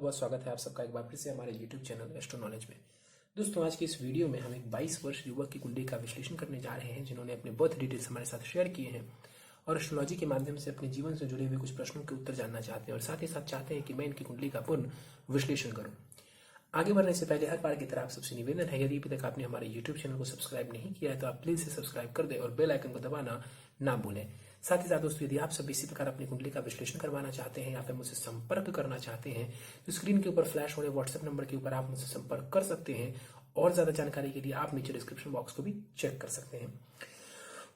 बहुत स्वागत है आप सबका एक बार फिर से हमारे YouTube चैनल एस्ट्रो नॉलेज में। दोस्तों, आज की इस वीडियो में हम एक 22 वर्ष युवक की कुंडली का विश्लेषण करने जा रहे हैं, जिन्होंने अपने बर्थ डिटेल्स हमारे साथ शेयर किए हैं और एस्ट्रोलॉजी के माध्यम से अपने जीवन से जुड़े हुए कुछ प्रश्नों के उत्तर जानना चाहते हैं और साथ ही साथ चाहते हैं कि मैं इनकी कुंडली का पूर्ण विश्लेषण करूं। आगे बढ़ने से पहले हर बार की तरह आप सबसे निवेदन है, यदि अभी तक आपने हमारे YouTube चैनल को सब्सक्राइब नहीं किया है तो आप प्लीज इसे सब्सक्राइब कर दें और बेल आइकन को दबाना ना भूलें। साथ ही साथ दोस्तों, यदि आप सब इसी प्रकार अपनी कुंडली का विश्लेषण करवाना चाहते हैं या फिर मुझसे संपर्क करना चाहते हैं तो स्क्रीन के ऊपर फ्लैश हो रहे व्हाट्सएप नंबर के ऊपर आप मुझसे संपर्क कर सकते हैं और ज्यादा जानकारी के लिए आप नीचे डिस्क्रिप्शन बॉक्स को भी चेक कर सकते हैं।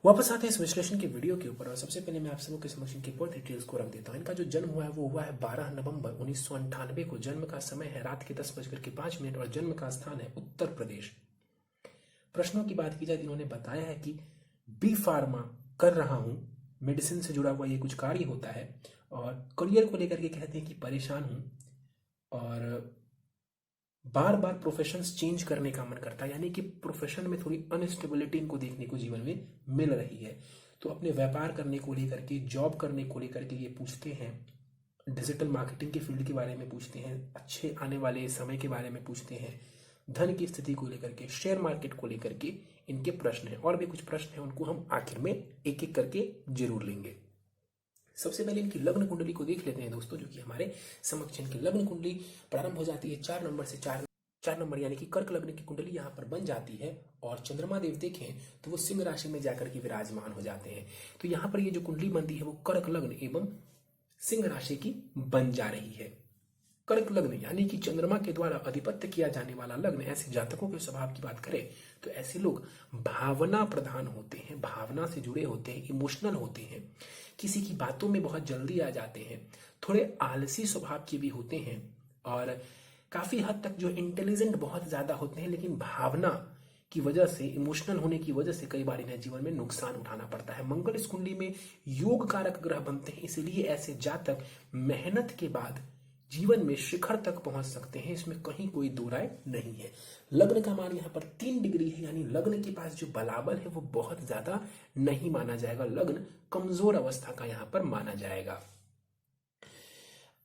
वापस आते हैं इस विश्लेषण के वीडियो के ऊपर और सबसे पहले मैं आप सबको के समक्ष इनकी बर्थ डिटेल्स को रख देता हूँ। इनका जो जन्म हुआ है वो हुआ है 12 नवंबर 1998 को। जन्म का समय है रात के 10:05 और जन्म का स्थान है उत्तर प्रदेश। प्रश्नों की बात की जाए, इन्होंने बताया है कि बी फार्मा कर रहा हूं, मेडिसिन से जुड़ा हुआ ये कुछ कार्य होता है और करियर को लेकर के कहते हैं कि परेशान हूं और बार बार प्रोफेशन चेंज करने का मन करता है, यानी कि प्रोफेशन में थोड़ी अनस्टेबिलिटी इनको देखने को जीवन में मिल रही है। तो अपने व्यापार करने को लेकर के, जॉब करने को लेकर के ये पूछते हैं, डिजिटल मार्केटिंग के फील्ड के बारे में पूछते हैं, अच्छे आने वाले समय के बारे में पूछते हैं, धन की स्थिति को लेकर के, शेयर मार्केट को लेकर के इनके प्रश्न हैं और भी कुछ प्रश्न हैं, उनको हम आखिर में एक एक करके जरूर लेंगे। सबसे पहले इनकी लग्न कुंडली को देख लेते हैं दोस्तों, जो कि हमारे समक्ष इनकी लग्न कुंडली प्रारंभ हो जाती है 4 नंबर से। 4 नंबर यानी कि कर्क लग्न की कुंडली यहाँ पर बन जाती है और चंद्रमा देव देखें तो वो सिंह राशि में जाकर के विराजमान हो जाते हैं। तो यहाँ पर ये जो कुंडली बनती है वो कर्क लग्न एवं सिंह राशि की बन जा रही है। कर्क लग्न यानी कि चंद्रमा के द्वारा अधिपत्य किया जाने वाला लग्न। ऐसे जातकों के स्वभाव की बात करें तो ऐसे लोग भावना प्रधान होते हैं, भावना से जुड़े होते हैं, इमोशनल होते हैं, किसी की बातों में बहुत जल्दी आ जाते हैं, थोड़े आलसी स्वभाव के भी होते हैं और काफी हद तक जो इंटेलिजेंट बहुत ज्यादा होते हैं, लेकिन भावना की वजह से, इमोशनल होने की वजह से कई बार इन्हें जीवन में नुकसान उठाना पड़ता है। मंगल इस कुंडली में योग कारक ग्रह बनते हैं, इसलिए ऐसे जातक मेहनत के बाद जीवन में शिखर तक पहुंच सकते हैं, इसमें कहीं कोई दो राय नहीं है। लग्न का मान यहाँ पर 3 डिग्री है, यानी लग्न के पास जो बलाबल है वो बहुत ज्यादा नहीं माना जाएगा, लग्न कमजोर अवस्था का यहाँ पर माना जाएगा।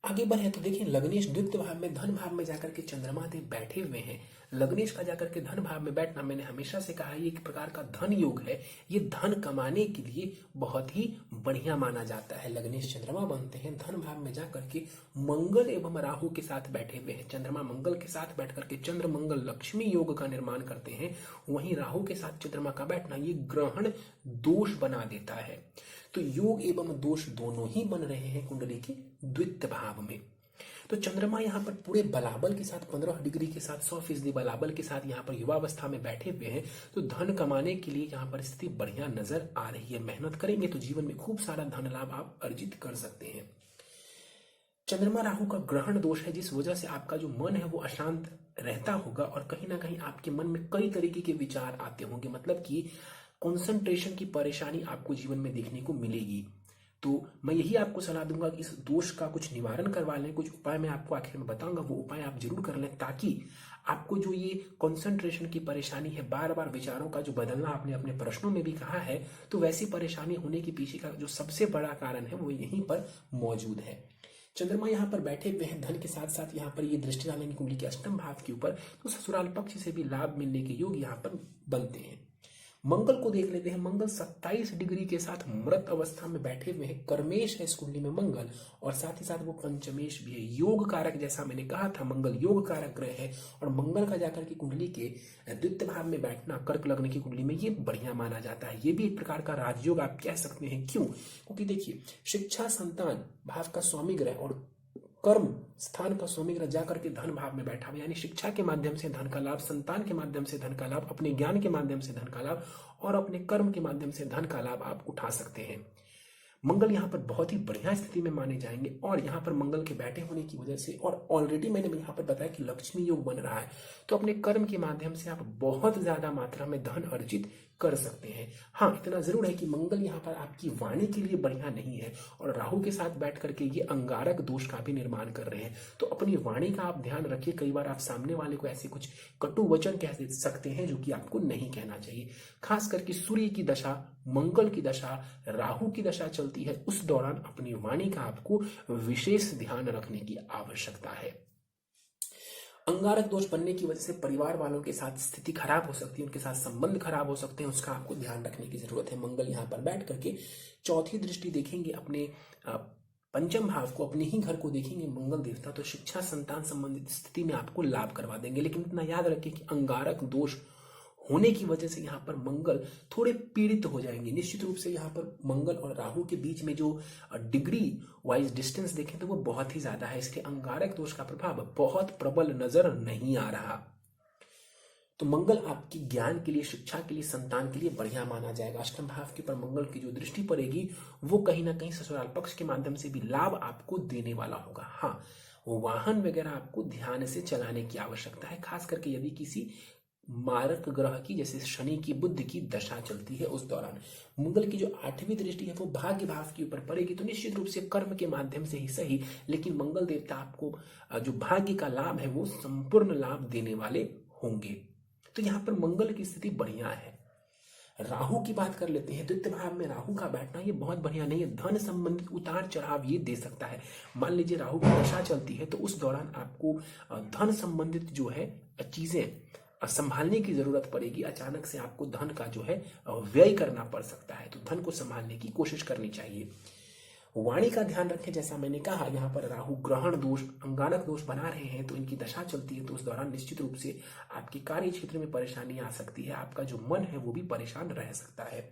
आगे बढ़े तो देखिए, लग्नेश द्वितीय भाव में, धन भाव में जाकर के चंद्रमा देव बैठे हुए हैं। लग्नेश का जाकर के धन भाव में बैठना, मैंने हमेशा से कहा, ये एक प्रकार का धन योग है, ये धन कमाने के लिए बहुत ही बढ़िया माना जाता है। लग्नेश चंद्रमा बनते हैं, धन भाव में जाकर के मंगल एवं राहु के साथ बैठे हुए हैं। चंद्रमा मंगल के साथ बैठ करके चंद्र मंगल लक्ष्मी योग का निर्माण करते हैं, वहीं राहु के साथ चंद्रमा का बैठना ये ग्रहण दोष बना देता है। तो योग एवं दोष दोनों ही बन रहे हैं कुंडली के द्वितीय भाव में। तो चंद्रमा यहाँ पर पूरे बलाबल के साथ 15 डिग्री के साथ 100% बलाबल के साथ यहाँ पर युवावस्था में बैठे हुए हैं। तो धन कमाने के लिए यहाँ पर स्थिति बढ़िया नजर आ रही है। मेहनत करेंगे तो जीवन में खूब सारा धन लाभ आप अर्जित कर सकते हैं। चंद्रमा राहु का ग्रहण दोष है, जिस वजह से आपका जो मन है वो अशांत रहता होगा और कहीं ना कहीं आपके मन में कई तरीके के विचार आते होंगे, मतलब कि कंसंट्रेशन की परेशानी आपको जीवन में देखने को मिलेगी। तो मैं यही आपको सलाह दूंगा कि इस दोष का कुछ निवारण करवा लें। कुछ उपाय मैं आपको आखिर में बताऊंगा, वो उपाय आप जरूर कर लें, ताकि आपको जो ये कंसंट्रेशन की परेशानी है, बार बार विचारों का जो बदलना, आपने अपने प्रश्नों में भी कहा है, तो वैसी परेशानी होने के पीछे का जो सबसे बड़ा कारण है वो यहीं पर मौजूद है। चंद्रमा यहाँ पर बैठे हुए हैं धन के साथ साथ, यहाँ पर ये दृष्टि डालेंगे कुंडली के अष्टम भाव के ऊपर, तो ससुराल पक्ष से भी लाभ मिलने के योग यहाँ पर बनते हैं। मंगल को देख लेते हैं। मंगल 27 डिग्री के साथ मृत अवस्था में बैठे हुए हैं। कर्मेश है इस कुंडली में मंगल और साथ ही साथ वो पंचमेश भी है। योग कारक, जैसा मैंने कहा था, मंगल योग कारक ग्रह है और मंगल का जाकर के कुंडली के द्वितीय भाव में बैठना कर्क लग्न की कुंडली में ये बढ़िया माना जाता है। ये भी एक प्रकार का राजयोग आप कह सकते हैं। क्यों? क्योंकि देखिए, शिक्षा संतान भाव का स्वामी ग्रह और कर्म स्थान का स्वामी ग्रह जाकर के धन भाव में बैठा हुआ, यानी शिक्षा के माध्यम से धन का लाभ, संतान के माध्यम से धन का लाभ, अपने ज्ञान के माध्यम से धन का लाभ और अपने कर्म के माध्यम से धन का लाभ आप उठा सकते हैं। मंगल यहाँ पर बहुत ही बढ़िया स्थिति में माने जाएंगे और यहाँ पर मंगल के बैठे होने की वजह से, और ऑलरेडी मैंने यहाँ पर बताया कि लक्ष्मी योग बन रहा है, तो अपने कर्म के माध्यम से आप बहुत ज्यादा मात्रा में धन अर्जित कर सकते हैं। हाँ, इतना जरूर है कि मंगल यहाँ पर आपकी वाणी के लिए बढ़िया नहीं है और राहु के साथ बैठ करके ये अंगारक दोष का भी निर्माण कर रहे हैं। तो अपनी वाणी का आप ध्यान रखिए। कई बार आप सामने वाले को ऐसे कुछ कटु वचन कह सकते हैं जो कि आपको नहीं कहना चाहिए। खास करके सूर्य की दशा, मंगल की दशा, राहु की दशा चलती है, उस दौरान अपनी वाणी का आपको विशेष ध्यान रखने की आवश्यकता है। अंगारक दोष बनने की वजह से परिवार वालों के साथ स्थिति खराब हो सकती है, उनके साथ संबंध खराब हो सकते हैं, उसका आपको ध्यान रखने की जरूरत है। मंगल यहाँ पर बैठ करके चौथी दृष्टि देखेंगे अपने पंचम भाव को, अपने ही घर को देखेंगे मंगल देवता, तो शिक्षा संतान संबंधित स्थिति में आपको लाभ करवा देंगे। लेकिन इतना याद रखें कि अंगारक दोष होने की वजह से यहाँ पर मंगल थोड़े पीड़ित हो जाएंगे। निश्चित रूप से यहाँ पर मंगल और राहु के बीच में जो डिग्री वाइज डिस्टेंस देखें तो वो बहुत ही ज्यादा है, इसलिए अंगारक दोष का प्रभाव बहुत प्रबल नजर नहीं आ रहा। तो मंगल आपकी ज्ञान के लिए, शिक्षा के लिए, संतान के लिए बढ़िया माना जाएगा। अष्टम भाव के ऊपर मंगल की जो दृष्टि पड़ेगी वो कहीं ना कहीं ससुराल पक्ष के माध्यम से भी लाभ आपको देने वाला होगा। हाँ, वो वाहन वगैरह आपको ध्यान से चलाने की आवश्यकता है, खास करके यदि किसी मारक ग्रह की जैसे शनि की, बुध की दशा चलती है उस दौरान। मंगल की जो 8वीं दृष्टि है वो भाग्य भाव के ऊपर पड़ेगी, तो निश्चित रूप से कर्म के माध्यम से ही सही, लेकिन मंगल देवता आपको जो भाग्य का लाभ है वो संपूर्ण लाभ देने वाले होंगे। तो यहाँ पर मंगल की स्थिति बढ़िया है। राहु की बात कर लेते हैं। द्वितीय भाव में राहु का बैठना ये बहुत बढ़िया नहीं है, धन संबंधित उतार चढ़ाव ये दे सकता है। मान लीजिए राहु की दशा चलती है तो उस दौरान आपको धन संबंधित जो है चीजें संभालने की जरूरत पड़ेगी। अचानक से आपको धन का जो है व्यय करना पड़ सकता है, तो धन को संभालने की कोशिश करनी चाहिए। वाणी का ध्यान रखें, जैसा मैंने कहा यहाँ पर राहु ग्रहण दोष, अंगारक दोष बना रहे हैं, तो इनकी दशा चलती है तो उस दौरान निश्चित रूप से आपके कार्य क्षेत्र में परेशानी आ सकती है, आपका जो मन है वो भी परेशान रह सकता है।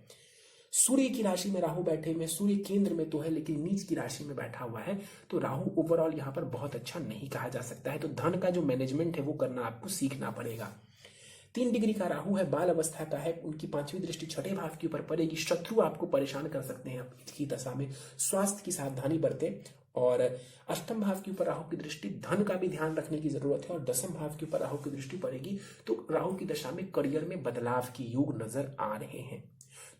सूर्य की राशि में राहु बैठे हुए, सूर्य केंद्र में तो है लेकिन नीच की राशि में बैठा हुआ है, तो राहु ओवरऑल यहाँ पर बहुत अच्छा नहीं कहा जा सकता है। तो धन का जो मैनेजमेंट है वो करना आपको सीखना पड़ेगा। 3 डिग्री का राहु है, बाल अवस्था का है, उनकी 5वीं दृष्टि छठे भाव के ऊपर पड़ेगी। शत्रु आपको परेशान कर सकते हैं इसकी दशा में, स्वास्थ्य की सावधानी बरतें। और अष्टम भाव के ऊपर राहु की दृष्टि, धन का भी ध्यान रखने की जरूरत है। और दसम भाव के ऊपर राहु की दृष्टि पड़ेगी तो राहु की दशा में करियर में बदलाव के योग नजर आ रहे हैं।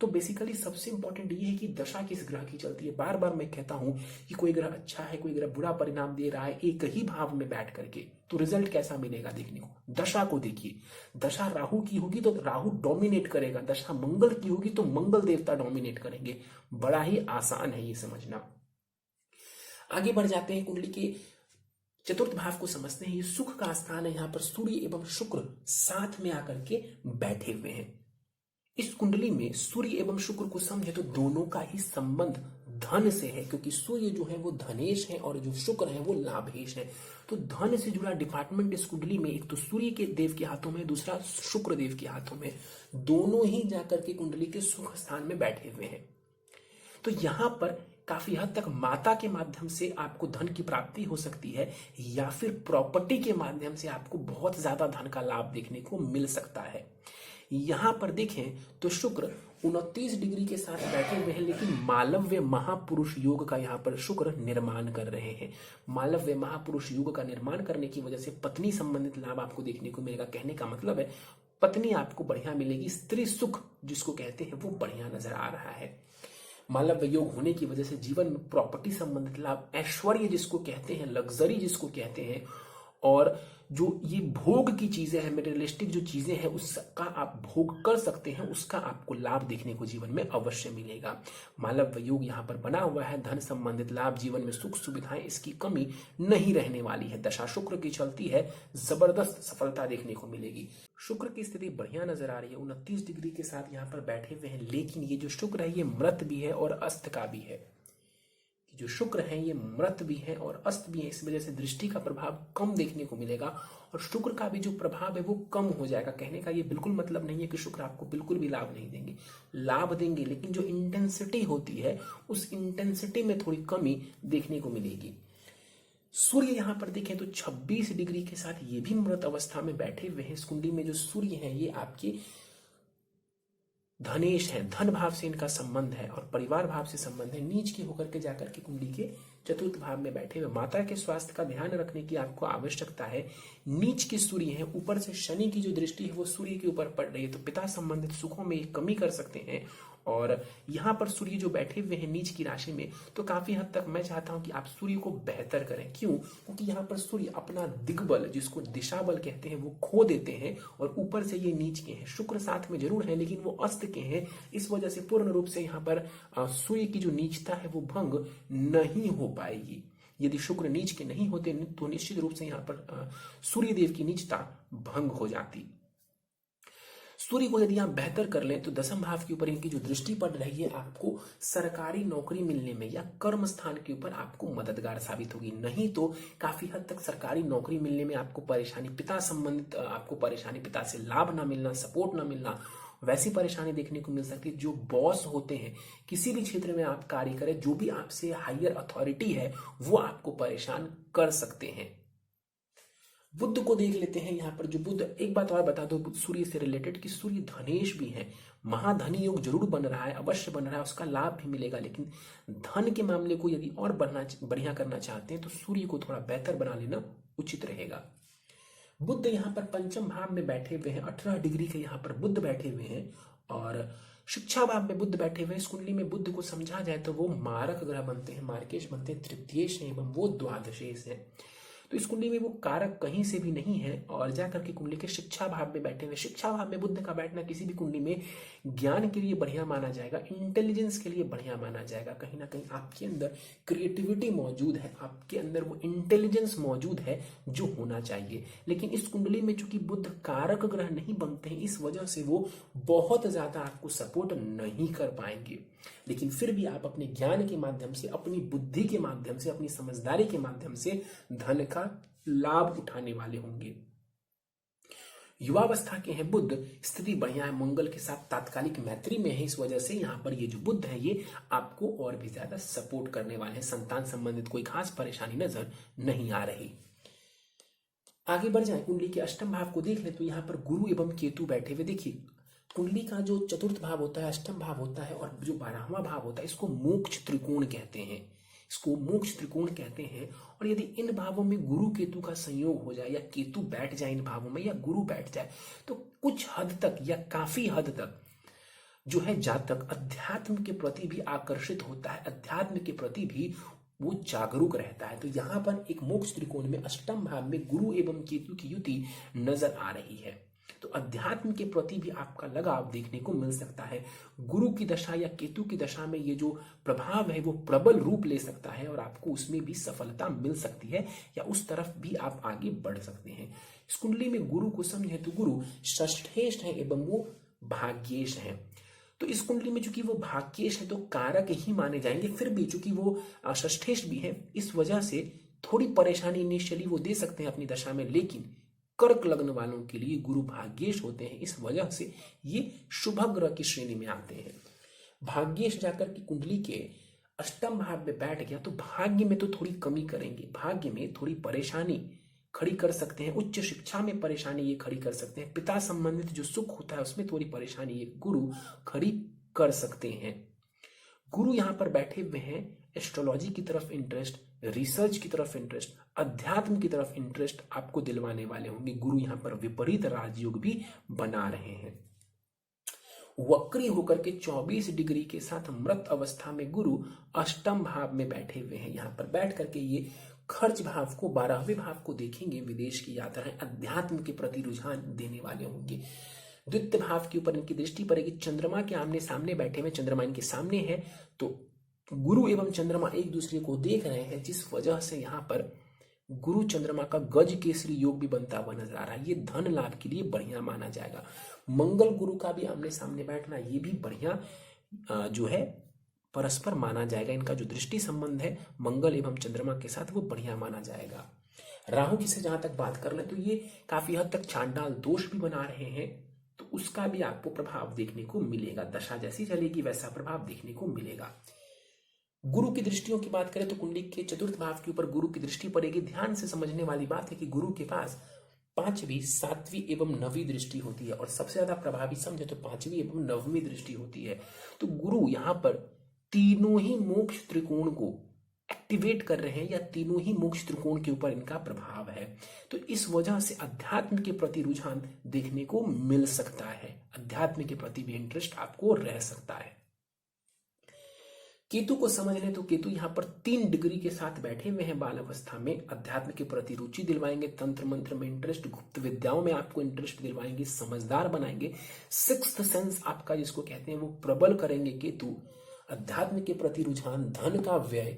तो बेसिकली सबसे इंपॉर्टेंट ये है कि दशा किस ग्रह की चलती है। बार बार मैं कहता हूं कि कोई ग्रह अच्छा है, कोई ग्रह बुरा परिणाम दे रहा है एक ही भाव में बैठ करके, तो रिजल्ट कैसा मिलेगा देखने को। दशा को देखिए, दशा राहु की होगी तो राहु डोमिनेट करेगा, दशा मंगल की होगी तो मंगल देवता डोमिनेट करेंगे। बड़ा ही आसान है ये समझना। आगे बढ़ जाते हैं, कुंडली के चतुर्थ भाव को समझते हैं। ये सुख का स्थान है, यहाँ पर सूर्य एवं शुक्र साथ में आकर के बैठे हुए हैं। इस कुंडली में सूर्य एवं शुक्र को समझे तो दोनों का ही संबंध धन से है, क्योंकि सूर्य जो है वो धनेश है और जो शुक्र है वो लाभेश है। तो धन से जुड़ा डिपार्टमेंट इस कुंडली में एक तो सूर्य के देव के हाथों में, दूसरा शुक्र देव के हाथों में, दोनों ही जाकर के कुंडली के सुख स्थान में बैठे हुए हैं। तो यहां पर काफी हद तक माता के माध्यम से आपको धन की प्राप्ति हो सकती है, या फिर प्रॉपर्टी के माध्यम से आपको बहुत ज्यादा धन का लाभ देखने को मिल सकता है। यहां पर देखें तो शुक्र 29 डिग्री के साथ बैठे हुए हैं, लेकिन मालव्य महापुरुष योग का यहाँ पर शुक्र निर्माण कर रहे हैं। मालव्य महापुरुष योग का निर्माण करने की वजह से पत्नी संबंधित लाभ आपको देखने को मिलेगा। कहने का मतलब है पत्नी आपको बढ़िया मिलेगी, स्त्री सुख जिसको कहते हैं वो बढ़िया नजर आ रहा है। मालव्य योग होने की वजह से जीवन में प्रॉपर्टी संबंधित लाभ, ऐश्वर्य जिसको कहते हैं, लग्जरी जिसको कहते हैं, और जो ये भोग की चीजें हैं, मेटेरियलिस्टिक जो चीजें हैं उसका आप भोग कर सकते हैं, उसका आपको लाभ देखने को जीवन में अवश्य मिलेगा। मालव्य योग यहाँ पर बना हुआ है, धन संबंधित लाभ, जीवन में सुख सुविधाएं, इसकी कमी नहीं रहने वाली है। दशा शुक्र की चलती है, जबरदस्त सफलता देखने को मिलेगी। शुक्र की स्थिति बढ़िया नजर आ रही है, 29 डिग्री के साथ यहाँ पर बैठे हुए हैं, लेकिन ये जो शुक्र है ये मृत भी है और अस्त का भी है। जो शुक्र है ये मृत भी है और अस्त भी है, इस वजह से दृष्टि का प्रभाव कम देखने को मिलेगा और शुक्र का भी जो प्रभाव है वो कम हो जाएगा। कहने का ये बिल्कुल मतलब नहीं है कि शुक्र आपको बिल्कुल भी लाभ नहीं देंगे, लाभ देंगे, लेकिन जो इंटेंसिटी होती है उस इंटेंसिटी में थोड़ी कमी देखने को मिलेगी। सूर्य यहाँ पर देखें तो 26 डिग्री के साथ ये भी मृत अवस्था में बैठे हुए हैं। इस कुंडली में जो सूर्य है ये आपकी धनेश है, धन भाव से इनका संबंध है और परिवार भाव से संबंध है। नीच की होकर के जाकर के कुंडली के चतुर्थ भाव में बैठे हुए, माता के स्वास्थ्य का ध्यान रखने की आपको आवश्यकता है। नीच के सूर्य है, ऊपर से शनि की जो दृष्टि है वो सूर्य के ऊपर पड़ रही है, तो पिता संबंधित सुखों में कमी कर सकते हैं। और यहाँ पर सूर्य जो बैठे हुए हैं नीच की राशि में, तो काफी हद तक मैं चाहता हूं कि आप सूर्य को बेहतर करें। क्यों? क्योंकि यहाँ पर सूर्य अपना दिग्बल जिसको दिशा बल कहते हैं वो खो देते हैं और ऊपर से ये नीच के हैं। शुक्र साथ में जरूर है लेकिन वो अस्त के हैं, इस वजह से पूर्ण रूप से यहाँ पर सूर्य की जो नीचता है वो भंग नहीं हो पाएगी। यदि शुक्र नीच के नहीं होते तो निश्चित रूप से यहाँ पर सूर्य देव की नीचता भंग हो जाती। सूर्य को यदि आप बेहतर कर लें तो दसम भाव के ऊपर इनकी जो दृष्टि पड़ रही है आपको सरकारी नौकरी मिलने में या कर्म स्थान के ऊपर आपको मददगार साबित होगी। नहीं तो काफी हद तक सरकारी नौकरी मिलने में आपको परेशानी, पिता संबंधित आपको परेशानी, पिता से लाभ ना मिलना, सपोर्ट ना मिलना, वैसी परेशानी देखने को मिल सकती है। जो बॉस होते हैं, किसी भी क्षेत्र में आप कार्य करें, जो भी आपसे हायर अथॉरिटी है वो आपको परेशान कर सकते हैं। बुध को देख लेते हैं यहाँ पर। जो बुध, एक बात और बता दो सूर्य से रिलेटेड कि सूर्य धनेश भी है, महाधनी योग जरूर बन रहा है, अवश्य बन रहा है, उसका लाभ भी मिलेगा। लेकिन धन के मामले को यदि और बढ़िया करना चाहते हैं तो सूर्य को थोड़ा बेहतर बना लेना उचित रहेगा। बुध यहाँ पर पंचम भाव में बैठे हुए हैं, 18 डिग्री के यहाँ पर बुध बैठे हुए हैं और शिक्षा भाव में बुध बैठे हुए हैं। इस कुंडली में बुध को समझा जाए तो वो मारक ग्रह बनते हैं, मार्केश बनते हैं, तृतीयेश है एवं वो द्वादशेश है। तो इस कुंडली में वो कारक कहीं से भी नहीं है और जाकर के कुंडली के शिक्षा भाव में बैठे हुए। शिक्षा भाव में बुध का बैठना किसी भी कुंडली में ज्ञान के लिए बढ़िया माना जाएगा, इंटेलिजेंस के लिए बढ़िया माना जाएगा। कहीं ना कहीं आपके अंदर क्रिएटिविटी मौजूद है, आपके अंदर वो इंटेलिजेंस मौजूद है जो होना चाहिए। लेकिन इस कुंडली में चूंकि बुध कारक ग्रह नहीं बनते हैं, इस वजह से वो बहुत ज्यादा आपको सपोर्ट नहीं कर पाएंगे। लेकिन फिर भी आप अपने ज्ञान के माध्यम से, अपनी बुद्धि के माध्यम से, अपनी समझदारी के माध्यम से धन का लाभ उठाने वाले होंगे। युवावस्था के हैं बुध, स्थिति बढ़िया है, मंगल के साथ तात्कालिक मैत्री में है। इस वजह से यहाँ पर ये जो बुध है ये आपको और भी ज्यादा सपोर्ट करने वाले हैं। संतान संबंधित कोई खास परेशानी नजर नहीं आ रही। आगे बढ़ जाए, कुंडली के अष्टम भाव को देख ले तो यहाँ पर गुरु एवं केतु बैठे हुए। देखिए कुंडली का जो चतुर्थ भाव होता है, अष्टम भाव होता है और जो 12वां भाव होता है इसको मोक्ष त्रिकोण कहते हैं, इसको मोक्ष त्रिकोण कहते हैं। और यदि इन भावों में गुरु केतु का संयोग हो जाए या केतु बैठ जाए इन भावों में या गुरु बैठ जाए तो कुछ हद तक या काफी हद तक जो है जातक अध्यात्म के प्रति भी आकर्षित होता है, अध्यात्म के प्रति भी वो जागरूक रहता है। तो यहाँ पर एक मोक्ष त्रिकोण में अष्टम भाव में गुरु एवं केतु की युति नजर आ रही है। तो अध्यात्म के प्रति भी आपका लगाव देखने को मिल सकता है। गुरु की दशा या केतु की दशा में ये जो प्रभाव है वो प्रबल रूप ले सकता है और आपको उसमें भी सफलता मिल सकती है या उस तरफ भी आप आगे बढ़ सकते हैं। इस कुंडली में गुरु को समझे तो गुरु षष्ठेश है एवं वो भाग्येश है। तो इस कुंडली में चूंकि वो भाग्येश है तो कारक ही माने जाएंगे, फिर भी चूंकि वो षष्ठेश भी है इस वजह से थोड़ी परेशानी इनिशियली वो दे सकते हैं अपनी दशा में। लेकिन कर्क लग्न वालों के लिए गुरु भाग्येश होते हैं, इस वजह से ये शुभ ग्रह की श्रेणी में आते हैं। भाग्येश जाकर की कुंडली के अष्टम भाव में बैठ गया तो भाग्य में तो थोड़ी कमी करेंगे, भाग्य में थोड़ी परेशानी खड़ी कर सकते हैं, उच्च शिक्षा में परेशानी ये खड़ी कर सकते हैं, पिता संबंधित जो सुख होता है उसमें थोड़ी परेशानी ये गुरु खड़ी कर सकते हैं। गुरु यहाँ पर बैठे हुए हैं, एस्ट्रोलॉजी की तरफ इंटरेस्ट, रिसर्च की तरफ इंटरेस्ट, अध्यात्म की तरफ इंटरेस्ट आपको दिलवाने वाले होंगे। गुरु यहाँ पर विपरीत राजयोग भी बना रहे हैं। वक्री होकर के 24 डिग्री के साथ मृत अवस्था में गुरु अष्टम भाव में बैठे हुए हैं। यहाँ पर बैठ करके ये खर्च भाव को, 12वें भाव को देखेंगे, विदेश की यात्राएं, अध्यात्म के प्रति रुझान देने वाले होंगे। द्वितीय भाव के ऊपर इनकी दृष्टि पड़ेगी, चंद्रमा के आमने सामने बैठे हुए, चंद्रमा इनके सामने है तो गुरु एवं चंद्रमा एक दूसरे को देख रहे हैं, जिस वजह से यहाँ पर गुरु चंद्रमा का गज केसरी योग भी बनता हुआ नजर आ रहा है। ये धन लाभ के लिए बढ़िया माना जाएगा। मंगल गुरु का भी आमने सामने बैठना ये भी बढ़िया जो है परस्पर माना जाएगा। इनका जो दृष्टि संबंध है मंगल एवं चंद्रमा के साथ वो बढ़िया माना जाएगा। राहु की से जहां तक बात कर ले तो ये काफी हद तक चांडाल दोष भी बना रहे हैं, तो उसका भी आपको प्रभाव देखने को मिलेगा। दशा जैसी चलेगी वैसा प्रभाव देखने को मिलेगा। गुरु की दृष्टियों की बात करें तो कुंडली के चतुर्थ भाव के ऊपर गुरु की दृष्टि पड़ेगी। ध्यान से समझने वाली बात है कि गुरु के पास 5वीं, 7वीं एवं 9वीं दृष्टि होती है और सबसे ज्यादा प्रभावी समझे तो 5वीं एवं 9वीं दृष्टि होती है। तो गुरु यहाँ पर तीनों ही मोक्ष त्रिकोण को एक्टिवेट कर रहे हैं या तीनों ही मोक्ष त्रिकोण के ऊपर इनका प्रभाव है। तो इस वजह से अध्यात्म के प्रति रुझान देखने को मिल सकता है, अध्यात्म के प्रति भी इंटरेस्ट आपको रह सकता है। केतु को समझ लें तो केतु यहाँ पर 3 डिग्री के साथ बैठे हुए हैं बाल अवस्था में, अध्यात्म के प्रति रुचि दिलवाएंगे, तंत्र मंत्र में इंटरेस्ट, गुप्त विद्याओं में आपको इंटरेस्ट दिलवाएंगे, समझदार बनाएंगे, सिक्स्थ सेंस आपका जिसको कहते हैं वो प्रबल करेंगे केतु। अध्यात्म के प्रति रुझान, धन का व्यय,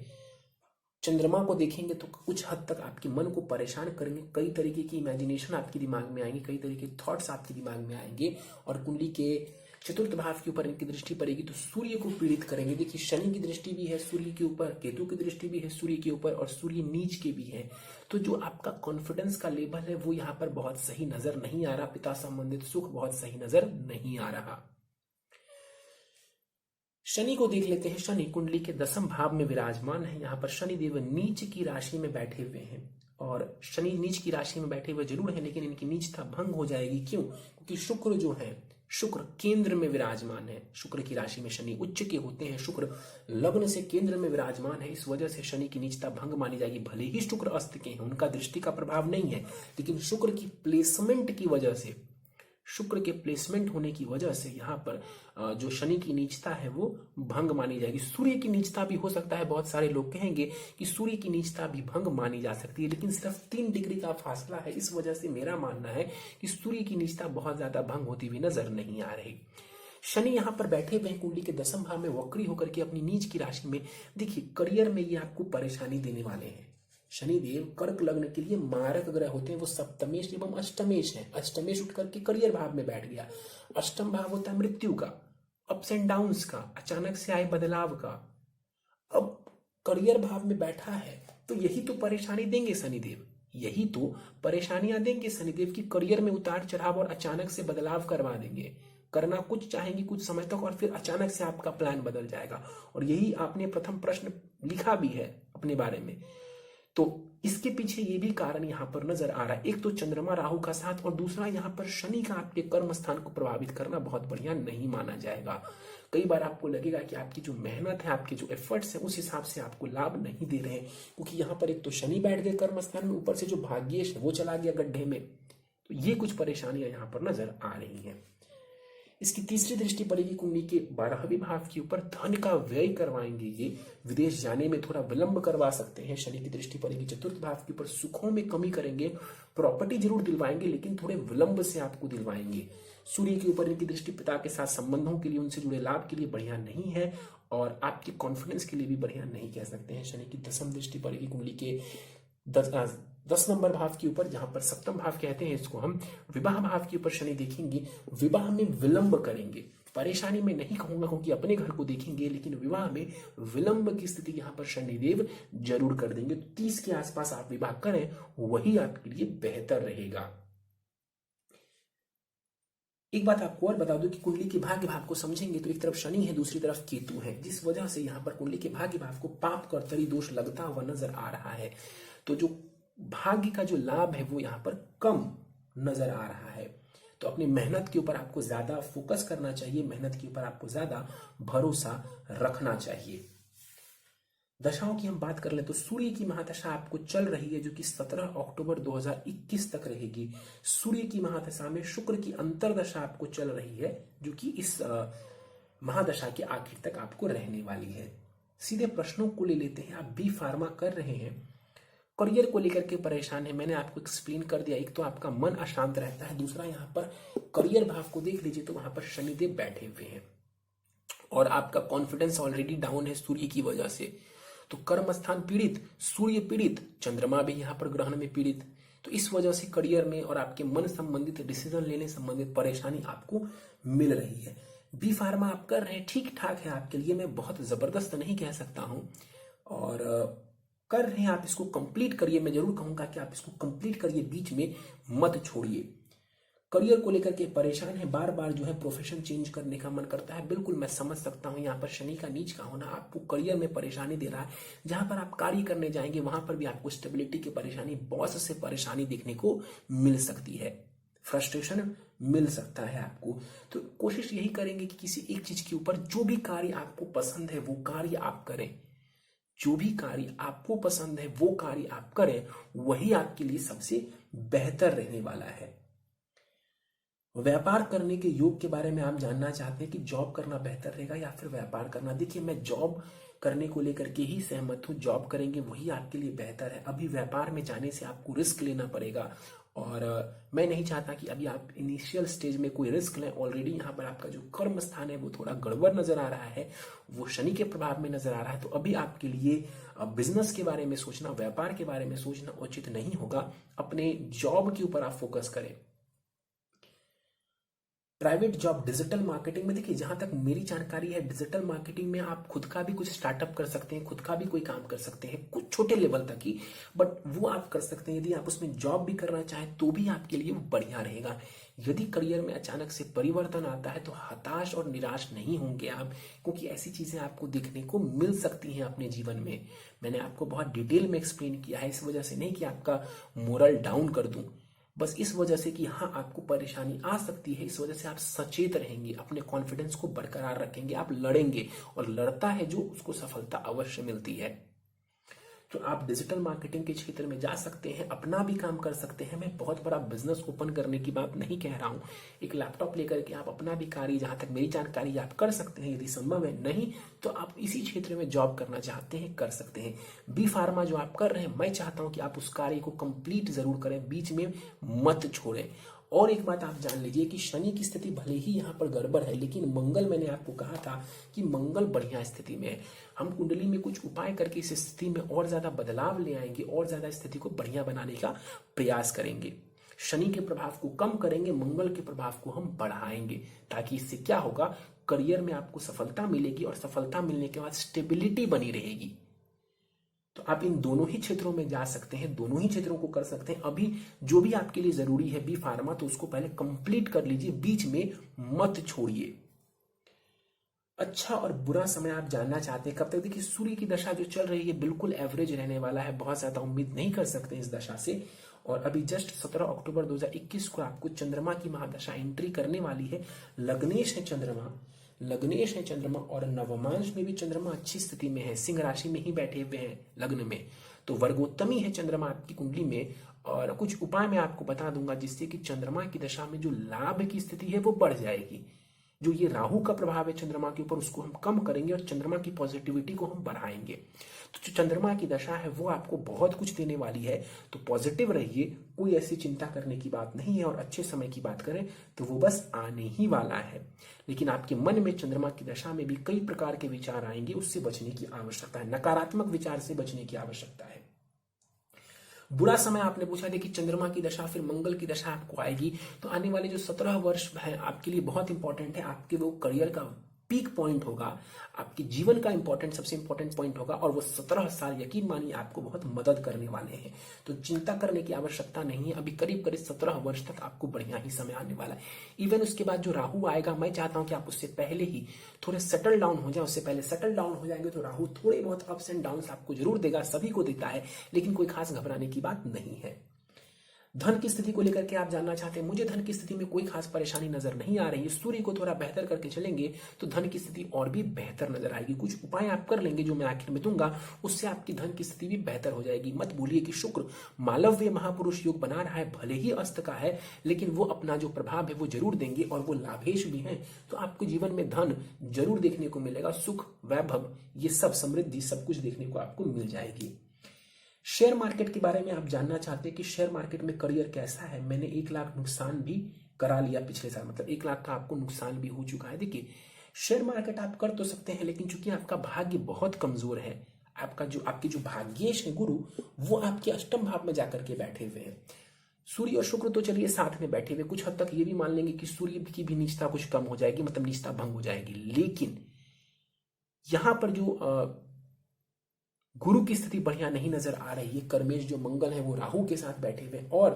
चंद्रमा को देखेंगे तो कुछ हद तक आपके मन को परेशान करेंगे, कई तरीके की इमेजिनेशन आपके दिमाग में आएंगे, कई तरीके के थॉट्स आपके दिमाग में आएंगे। और कुंडली के चतुर्थ भाव के ऊपर इनकी दृष्टि पड़ेगी तो सूर्य को पीड़ित करेंगे। देखिए शनि की दृष्टि भी है सूर्य के ऊपर, केतु की दृष्टि भी है सूर्य के ऊपर, और सूर्य नीच के भी है। तो जो आपका कॉन्फिडेंस का लेवल है वो यहाँ पर बहुत सही नजर नहीं आ रहा, पिता संबंधित सुख बहुत सही नजर नहीं आ रहा। शनि को देख लेते हैं। शनि कुंडली के 10वें भाव में विराजमान है। यहाँ पर शनि देव नीच की राशि में बैठे हुए हैं, और शनि नीच की राशि में बैठे हुए जरूर है, लेकिन इनकी नीचता भंग हो जाएगी। क्यों? क्योंकि शुक्र जो है, शुक्र केंद्र में विराजमान है। शुक्र की राशि में शनि उच्च के होते हैं, शुक्र लग्न से केंद्र में विराजमान है। इस वजह से शनि की नीचता भंग मानी जाएगी। भले ही शुक्र अस्त के हैं, उनका दृष्टि का प्रभाव नहीं है, लेकिन शुक्र की प्लेसमेंट की वजह से, शुक्र के प्लेसमेंट होने की वजह से यहाँ पर जो शनि की नीचता है वो भंग मानी जाएगी। सूर्य की नीचता भी हो सकता है, बहुत सारे लोग कहेंगे कि सूर्य की नीचता भी भंग मानी जा सकती है, लेकिन सिर्फ 3 डिग्री का फासला है। इस वजह से मेरा मानना है कि सूर्य की नीचता बहुत ज्यादा भंग होती हुई नजर नहीं आ रही। शनि यहाँ पर बैठे हुए हैं कुंडली के 10वें भाव में वक्री होकर के अपनी नीच की राशि में। देखिए करियर में ये आपको परेशानी देने वाले हैं। शनिदेव कर्क लग्न के लिए मारक ग्रह होते हैं, वो सप्तमेश एवं अष्टमेश है। अष्टमेश उठ करके करियर भाव में बैठ गया। अष्टम भाव होता है मृत्यु का, अप्स एंड डाउन्स का, अचानक से आए बदलाव का। अब करियर भाव में बैठा है तो यही तो परेशानी देंगे शनिदेव, यही तो परेशानियां देंगे शनिदेव की करियर में उतार चढ़ाव और अचानक से बदलाव करवा देंगे। करना कुछ चाहेंगे कुछ समय तक और फिर अचानक से आपका प्लान बदल जाएगा। और यही आपने प्रथम प्रश्न लिखा भी है अपने बारे में। तो इसके पीछे ये भी कारण यहां पर नजर आ रहा है। एक तो चंद्रमा राहु का साथ, और दूसरा यहां पर शनि का आपके कर्म स्थान को प्रभावित करना बहुत बढ़िया नहीं माना जाएगा। कई बार आपको लगेगा कि आपकी जो मेहनत है, आपके जो एफर्ट्स हैं, उस हिसाब से आपको लाभ नहीं दे रहे हैं, क्योंकि यहाँ पर एक तो शनि बैठ गए कर्म स्थान में, ऊपर से जो भाग्येश है वो चला गया गड्ढे में। तो ये कुछ परेशानियां यहाँ पर नजर आ रही हैं। इसकी तीसरी दृष्टि पड़ेगी कुंडली के 12वें भाव के ऊपर। धन का व्यय करवाएंगे, ये विदेश जाने में थोड़ा विलंब करवा सकते हैं। शनि की दृष्टि पड़ेगी चतुर्थ भाव के ऊपर। सुखों में कमी करेंगे, प्रॉपर्टी जरूर दिलवाएंगे लेकिन थोड़े विलंब से आपको दिलवाएंगे। सूर्य के ऊपर इनकी दृष्टि पिता के साथ संबंधों के लिए, उनसे जुड़े लाभ के लिए बढ़िया नहीं है, और आपके कॉन्फिडेंस के लिए भी बढ़िया नहीं कह सकते हैं। शनि की 10वीं दृष्टि पड़ेगी कुंडली के 10 नंबर भाव के ऊपर, जहां पर सप्तम भाव कहते हैं इसको हम। विवाह भाव के ऊपर शनि देखेंगे, विवाह में विलंब करेंगे। परेशानी में नहीं कहूंगा क्योंकि अपने घर को देखेंगे, लेकिन विवाह में विलंब की स्थिति यहां पर शनिदेव जरूर कर देंगे। तो 30 के आसपास आप विवाह करें, वही आपके लिए बेहतर रहेगा। एक बात आपको और बता दूं कि कुंडली के भाग्य भाव को समझेंगे तो एक तरफ शनि है, दूसरी तरफ केतु है, जिस वजह से यहाँ पर कुंडली के भाग्य भाव को पाप कर्तरी दोष लगता हुआ नजर आ रहा है। तो जो भाग्य का जो लाभ है वो यहाँ पर कम नजर आ रहा है। तो अपनी मेहनत के ऊपर आपको ज्यादा फोकस करना चाहिए, मेहनत के ऊपर आपको ज्यादा भरोसा रखना चाहिए। दशाओं की हम बात कर ले तो सूर्य की महादशा आपको चल रही है, जो कि 17 अक्टूबर 2021 तक रहेगी। सूर्य की महादशा में शुक्र की अंतरदशा आपको चल रही है, जो कि इस महादशा के आखिर तक आपको रहने वाली है। सीधे प्रश्नों को ले लेते हैं। आप बी फार्मा कर रहे हैं, करियर को लेकर के परेशान है, मैंने आपको एक्सप्लेन कर दिया। एक तो आपका मन अशांत रहता है, दूसरा यहाँ पर करियर भाव को देख लीजिए तो वहां पर शनिदेव बैठे हुए हैं और आपका कॉन्फिडेंस ऑलरेडी डाउन है सूर्य की वजह से। तो कर्म स्थान पीड़ित, सूर्य पीड़ित, चंद्रमा भी यहाँ पर ग्रहण में पीड़ित। तो इस वजह से करियर में और आपके मन संबंधित डिसीजन लेने संबंधित परेशानी आपको मिल रही है। बी फार्मा आप कर रहे हैं, ठीक ठाक है आपके लिए, मैं बहुत जबरदस्त नहीं कह सकता हूं, और कर रहे हैं आप, इसको कंप्लीट करिए। मैं जरूर कहूंगा कि आप इसको कंप्लीट करिए, बीच में मत छोड़िए। करियर को लेकर के परेशान है, बार बार जो है प्रोफेशन चेंज करने का मन करता है। बिल्कुल मैं समझ सकता हूं, यहाँ पर शनि का नीच का होना आपको करियर में परेशानी दे रहा है। जहां पर आप कार्य करने जाएंगे वहां पर भी आपको स्टेबिलिटी की परेशानी, बॉस से परेशानी देखने को मिल सकती है, फ्रस्ट्रेशन मिल सकता है आपको। तो कोशिश यही करेंगे कि किसी एक चीज के ऊपर जो भी कार्य आपको पसंद है वो कार्य आप करें, जो भी कार्य आपको पसंद है वो कार्य आप करें, वही आपके लिए सबसे बेहतर रहने वाला है। व्यापार करने के योग के बारे में आप जानना चाहते हैं कि जॉब करना बेहतर रहेगा या फिर व्यापार करना। देखिए मैं जॉब करने को लेकर के ही सहमत हूं, जॉब करेंगे वही आपके लिए बेहतर है। अभी व्यापार में जाने से आपको रिस्क लेना पड़ेगा और मैं नहीं चाहता कि अभी आप इनिशियल स्टेज में कोई रिस्क लें। ऑलरेडी यहाँ पर आपका जो कर्म स्थान है वो थोड़ा गड़बड़ नजर आ रहा है, वो शनि के प्रभाव में नजर आ रहा है। तो अभी आपके लिए बिजनेस के बारे में सोचना, व्यापार के बारे में सोचना उचित नहीं होगा। अपने जॉब के ऊपर आप फोकस करें। प्राइवेट जॉब, डिजिटल मार्केटिंग में देखिए, जहां तक मेरी जानकारी है, डिजिटल मार्केटिंग में आप खुद का भी कुछ स्टार्टअप कर सकते हैं, खुद का भी कोई काम कर सकते हैं, कुछ छोटे लेवल तक ही, बट वो आप कर सकते हैं। यदि आप उसमें जॉब भी करना चाहें तो भी आपके लिए बढ़िया रहेगा। यदि करियर में अचानक से परिवर्तन आता है तो हताश और निराश नहीं होंगे आप, क्योंकि ऐसी चीजें आपको देखने को मिल सकती हैं अपने जीवन में। मैंने आपको बहुत डिटेल में एक्सप्लेन किया है, इस वजह से नहीं कि आपका मोरल डाउन कर दूं, बस इस वजह से कि हाँ आपको परेशानी आ सकती है, इस वजह से आप सचेत रहेंगे, अपने कॉन्फिडेंस को बरकरार रखेंगे, आप लड़ेंगे, और लड़ता है जो उसको सफलता अवश्य मिलती है। तो आप डिजिटल मार्केटिंग के क्षेत्र में जा सकते हैं, अपना भी काम कर सकते हैं। मैं बहुत बड़ा बिजनेस ओपन करने की बात नहीं कह रहा हूं। एक लैपटॉप लेकर के आप अपना भी कार्य, जहां तक मेरी जानकारी, आप कर सकते हैं। यदि संभव है, नहीं तो आप इसी क्षेत्र में जॉब करना चाहते हैं, कर सकते हैं। बी फार्मा जो आप कर रहे हैं, मैं चाहता हूं कि आप उस कार्य को कंप्लीट जरूर करें, बीच में मत छोड़ें। और एक बात आप जान लीजिए कि शनि की स्थिति भले ही यहाँ पर गड़बड़ है, लेकिन मंगल, मैंने आपको कहा था कि मंगल बढ़िया स्थिति में है। हम कुंडली में कुछ उपाय करके इस स्थिति में और ज्यादा बदलाव ले आएंगे, और ज्यादा स्थिति को बढ़िया बनाने का प्रयास करेंगे। शनि के प्रभाव को कम करेंगे, मंगल के प्रभाव को हम बढ़ाएंगे, ताकि इससे क्या होगा, करियर में आपको सफलता मिलेगी, और सफलता मिलने के बाद स्टेबिलिटी बनी रहेगी। तो आप इन दोनों ही क्षेत्रों में जा सकते हैं, दोनों ही क्षेत्रों को कर सकते हैं। अभी जो भी आपके लिए जरूरी है बी फार्मा, तो उसको पहले कंप्लीट कर लीजिए, बीच में मत छोड़िए। अच्छा और बुरा समय आप जानना चाहते हैं कब तक? देखिए, सूर्य की दशा जो चल रही है बिल्कुल एवरेज रहने वाला है, बहुत ज्यादा उम्मीद नहीं कर सकते इस दशा से। और अभी जस्ट 17 अक्टूबर 2021 को आपको चंद्रमा की महादशा एंट्री करने वाली है। लग्नेश है चंद्रमा, लग्नेश है चंद्रमा, और नवमांश में भी चंद्रमा अच्छी स्थिति में है, सिंह राशि में ही बैठे हुए हैं लग्न में। तो वर्गोत्तमी है चंद्रमा आपकी कुंडली में। और कुछ उपाय मैं आपको बता दूंगा जिससे कि चंद्रमा की दशा में जो लाभ की स्थिति है वो बढ़ जाएगी। जो ये राहु का प्रभाव है चंद्रमा के ऊपर, उसको हम कम करेंगे, और चंद्रमा की पॉजिटिविटी को हम बढ़ाएंगे। तो जो चंद्रमा की दशा है वो आपको बहुत कुछ देने वाली है। तो पॉजिटिव रहिए, कोई ऐसी चिंता करने की बात नहीं है। और अच्छे समय की बात करें तो वो बस आने ही वाला है। लेकिन आपके मन में चंद्रमा की दशा में भी कई प्रकार के विचार आएंगे, उससे बचने की आवश्यकता है, नकारात्मक विचार से बचने की आवश्यकता है। बुरा समय आपने पूछा, देखिए चंद्रमा की दशा, फिर मंगल की दशा आपको आएगी। तो आने वाले जो 17 वर्ष है आपके लिए बहुत इंपॉर्टेंट है। आपके वो करियर का पीक पॉइंट होगा, आपके जीवन का सबसे इंपॉर्टेंट पॉइंट होगा। और वो 17 साल यकीन मानिए आपको बहुत मदद करने वाले हैं। तो चिंता करने की आवश्यकता नहीं है। अभी करीब करीब 17 वर्ष तक आपको बढ़िया ही समय आने वाला है। इवन उसके बाद जो राहु आएगा, मैं चाहता हूं कि आप उससे पहले ही थोड़े सेटल डाउन हो जाए। उससे पहले सेटल डाउन हो जाएंगे तो राहु थोड़े बहुत अप्स एंड डाउन आपको जरूर देगा, सभी को देता है, लेकिन कोई खास घबराने की बात नहीं है। धन की स्थिति को लेकर के आप जानना चाहते हैं, मुझे धन की स्थिति में कोई खास परेशानी नजर नहीं आ रही है। सूर्य को थोड़ा बेहतर करके चलेंगे तो धन की स्थिति और भी बेहतर नजर आएगी। कुछ उपाय आप कर लेंगे जो मैं आखिर में दूंगा, उससे आपकी धन की स्थिति भी बेहतर हो जाएगी। मत भूलिए कि शुक्र मालव्य महापुरुष योग बना रहा है, भले ही अस्त का है, लेकिन वो अपना जो प्रभाव है वो जरूर देंगे, और वो लाभेश भी है। तो आपको जीवन में धन जरूर देखने को मिलेगा, सुख, वैभव, ये सब, समृद्धि, सब कुछ देखने को आपको मिल जाएगी। शेयर मार्केट के बारे में आप जानना चाहते हैं कि शेयर मार्केट में करियर कैसा है। मैंने 1 लाख नुकसान भी करा लिया पिछले साल, मतलब 1 लाख का आपको नुकसान भी हो चुका है। देखिए, शेयर मार्केट आप कर तो सकते हैं, लेकिन चूंकि आपका भाग्य बहुत कमजोर है, आपके जो भाग्येश है गुरु, वो आपके अष्टम भाव में जाकर के बैठे हुए हैं। सूर्य और शुक्र तो चलिए साथ में बैठे हुए, कुछ हद तक ये भी मान लेंगे कि सूर्य की भी नीचता कुछ कम हो जाएगी, मतलब नीचता भंग हो जाएगी। लेकिन यहां पर जो गुरु की स्थिति बढ़िया नहीं नजर आ रही है। कर्मेश जो मंगल है वो राहु के साथ बैठे हुए, और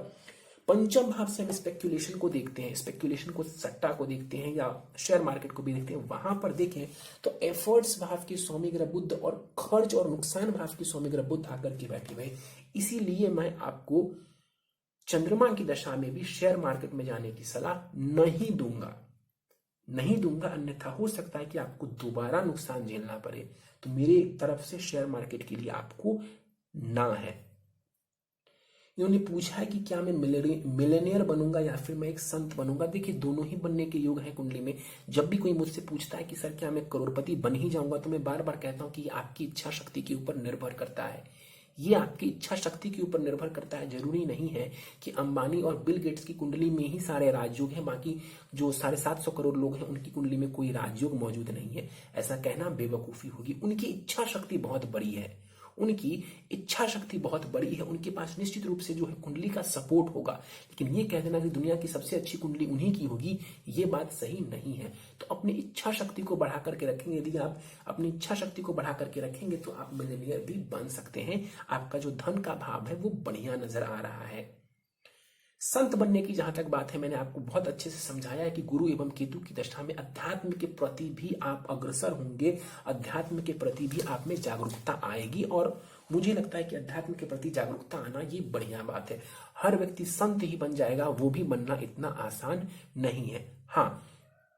पंचम भाव से हम स्पेक्यूलेशन को देखते हैं, स्पेक्यूलेशन को, सट्टा को देखते हैं, या शेयर मार्केट को भी देखते हैं। वहां पर देखें तो एफर्ट्स भाव के स्वामी ग्रह बुध और खर्च और नुकसान भाव के स्वामी ग्रह बुध आकर के बैठे हुए। इसीलिए मैं आपको चंद्रमा की दशा में भी शेयर मार्केट में जाने की सलाह नहीं दूंगा, अन्यथा हो सकता है कि आपको दोबारा नुकसान झेलना पड़े। तो मेरे तरफ से शेयर मार्केट के लिए आपको ना है। इन्होंने पूछा है कि क्या मैं मिलेनियर बनूंगा या फिर मैं एक संत बनूंगा। देखिए, दोनों ही बनने के योग है कुंडली में। जब भी कोई मुझसे पूछता है कि सर क्या मैं करोड़पति बन ही जाऊंगा, तो मैं बार बार कहता हूं कि आपकी इच्छा शक्ति के ऊपर निर्भर करता है। ये आपकी इच्छा शक्ति के ऊपर निर्भर करता है। जरूरी नहीं है कि अंबानी और बिल गेट्स की कुंडली में ही सारे राजयोग हैं, बाकी जो 750 करोड़ लोग हैं उनकी कुंडली में कोई राजयोग मौजूद नहीं है। ऐसा कहना बेवकूफी होगी। उनकी इच्छा शक्ति बहुत बड़ी है, उनकी इच्छा शक्ति बहुत बड़ी है, उनके पास निश्चित रूप से जो है कुंडली का सपोर्ट होगा। लेकिन ये कह देना कि दुनिया की सबसे अच्छी कुंडली उन्हीं की होगी, ये बात सही नहीं है। तो अपनी इच्छा शक्ति को बढ़ा करके रखेंगे। यदि आप अपनी इच्छा शक्ति को बढ़ा करके रखेंगे तो आप मिलियनेयर भी बन सकते हैं। आपका जो धन का भाव है वो बढ़िया नजर आ रहा है। संत बनने की जहां तक बात है, मैंने आपको बहुत अच्छे से समझाया है कि गुरु एवं केतु की दशा में अध्यात्म के प्रति भी आप अग्रसर होंगे, अध्यात्म के प्रति भी आप में जागरूकता आएगी। और मुझे लगता है कि अध्यात्म के प्रति जागरूकता आना ये बढ़िया बात है। हर व्यक्ति संत ही बन जाएगा, वो भी बनना इतना आसान नहीं है। हाँ,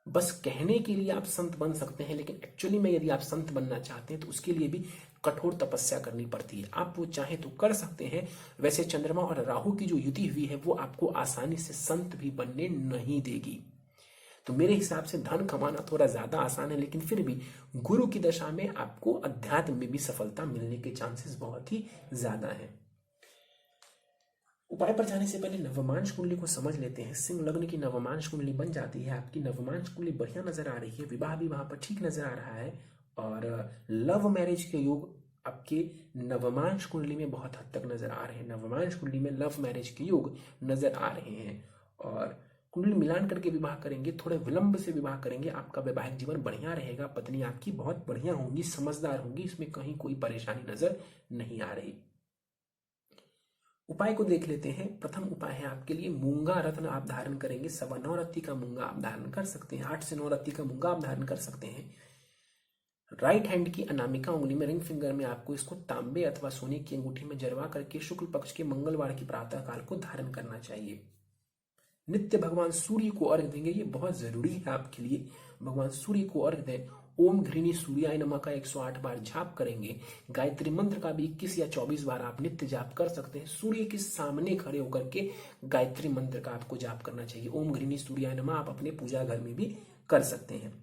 बस कहने के लिए आप संत बन सकते हैं, लेकिन एक्चुअली में यदि आप संत बनना चाहते हैं तो उसके लिए भी कठोर तपस्या करनी पड़ती है। आप वो चाहे तो कर सकते हैं। वैसे चंद्रमा और राहु की जो युति हुई है वो आपको आसानी से संत भी बनने नहीं देगी। तो मेरे हिसाब से धन कमाना थोड़ा ज्यादा आसान है, लेकिन फिर भी गुरु की दशा में आपको अध्यात्म में भी सफलता मिलने के चांसेस बहुत ही ज्यादा है। उपाय पर जाने से पहले नवमांश कुंडली को समझ लेते हैं। सिंह लग्न की नवमांश कुंडली बन जाती है। आपकी नवमांश कुंडली बढ़िया नजर आ रही है, विवाह भी वहां पर ठीक नजर आ रहा है, और लव मैरिज के योग आपके नवमांश कुंडली में बहुत हद तक नजर आ रहे हैं। नवमांश कुंडली में लव मैरिज के योग नजर आ रहे हैं, और कुंडली मिलान करके विवाह करेंगे, थोड़े विलंब से विवाह करेंगे, आपका वैवाहिक जीवन बढ़िया रहेगा। पत्नी आपकी बहुत बढ़िया होंगी, समझदार होंगी, इसमें कहीं कोई परेशानी नजर नहीं आ रही। उपाय को देख लेते हैं। प्रथम उपाय है आपके लिए मूंगा रत्न आप धारण करेंगे। 9.25 रत्ती का मूंगा आप धारण कर सकते हैं। 8 से 9 रत्ती का मूंगा आप धारण कर सकते हैं। राइट हैंड की अनामिका उंगली में, रिंग फिंगर में आपको इसको तांबे अथवा सोने की अंगूठी में जरवा करके शुक्ल पक्ष के मंगलवार की प्रातः काल को धारण करना चाहिए। नित्य भगवान सूर्य को अर्घ देंगे, ये बहुत जरूरी है आपके लिए। भगवान सूर्य को अर्घ दें। ओम घृणी सूर्याय नमः का 108 बार जाप करेंगे। गायत्री मंत्र का भी 21 या 24 बार आप नित्य जाप कर सकते हैं। सूर्य के सामने खड़े होकर के गायत्री मंत्र का आपको जाप करना चाहिए। ओम घृणी सूर्याय नमः आप अपने पूजा घर में भी कर सकते हैं।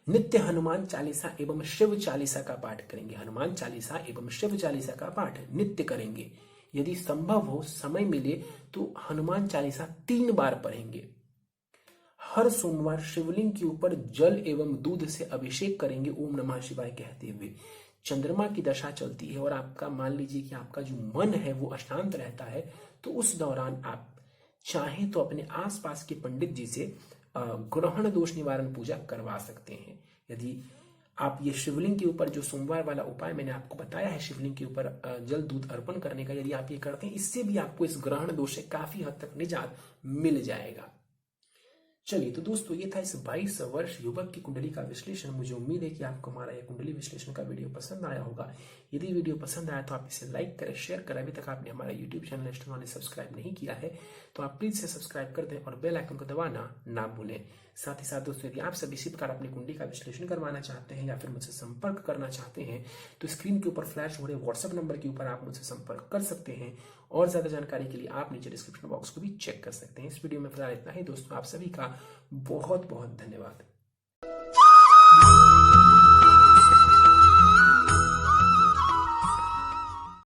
नित्य हनुमान चालीसा एवं शिव चालीसा का पाठ करेंगे। हनुमान चालीसा एवं शिव चालीसा का पाठ नित्य करेंगे। यदि संभव हो, समय मिले तो हनुमान चालीसा 3 बार पढ़ेंगे। हर सोमवार शिवलिंग के ऊपर जल एवं दूध से अभिषेक करेंगे ओम नमः शिवाय कहते हुए। चंद्रमा की दशा चलती है और आपका मान लीजिए कि आपका जो मन है वो अशांत रहता है, तो उस दौरान आप चाहें तो अपने आसपास के पंडित जी से ग्रहण दोष निवारण पूजा करवा सकते हैं। यदि आप ये शिवलिंग के ऊपर जो सोमवार वाला उपाय मैंने आपको बताया है, शिवलिंग के ऊपर जल दूध अर्पण करने का, यदि आप ये करते हैं, इससे भी आपको इस ग्रहण दोष से काफी हद तक निजात मिल जाएगा। चलिए तो दोस्तों, ये था इस 22 वर्ष युवक की कुंडली का विश्लेषण। मुझे उम्मीद है कि आपको हमारा यह कुंडली विश्लेषण का वीडियो पसंद आया होगा। यदि वीडियो पसंद आया तो आप इसे लाइक करें, शेयर करें। अभी तक आपने हमारा YouTube channel astro knowledge subscribe नहीं किया है तो आप प्लीज से सब्सक्राइब कर दें और बेल आइकन को दबाना ना भूलें। साथ ही साथ दोस्तों, यदि आप सभी इसी प्रकार अपनी कुंडली का विश्लेषण करवाना चाहते हैं या फिर मुझसे संपर्क करना चाहते हैं तो स्क्रीन के ऊपर फ्लैश हो रहे व्हाट्सएप नंबर के ऊपर आप मुझसे संपर्क कर सकते हैं। और ज्यादा जानकारी के लिए आप नीचे डिस्क्रिप्शन बॉक्स को भी चेक कर सकते हैं। इस वीडियो में फिलहाल इतना ही दोस्तों, आप सभी का बहुत बहुत धन्यवाद।